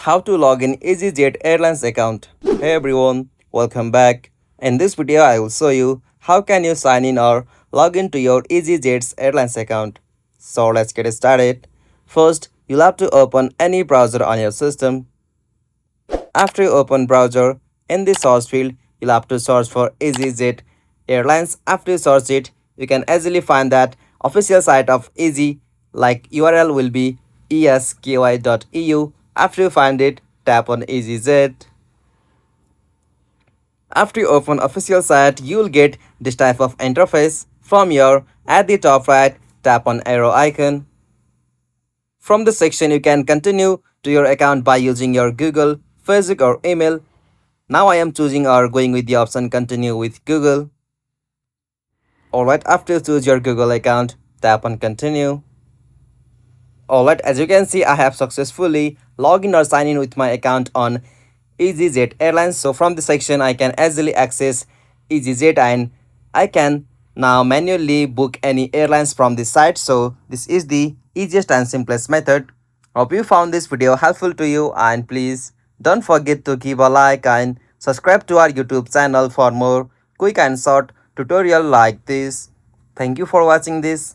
How to log in EasyJet Airlines account. Hey everyone, welcome back. In this video, I will show you how can you sign in or log into your EasyJet Airlines account. So let's get started. First, you'll have to open any browser on your system. After you open browser, in the search field, you'll have to search for EasyJet Airlines. After you search it, you can easily find that official site of Easy, like URL will be esky.eu. After you find it, tap on EasyJet. After you open official site, you will get this type of interface. From here, at the top right, tap on arrow icon. From this section, you can continue to your account by using your Google, Facebook or email. Now I am choosing or going with the option continue with Google. Alright, after you choose your Google account, tap on continue. Alright, as you can see, I have successfully logged in or signed in with my account on EasyJet Airlines. So from this section, I can easily access EasyJet and I can now manually book any airlines from this site. So this is the easiest and simplest method. Hope you found this video helpful to you, and please don't forget to give a like and subscribe to our YouTube channel for more quick and short tutorial like this. Thank you for watching this.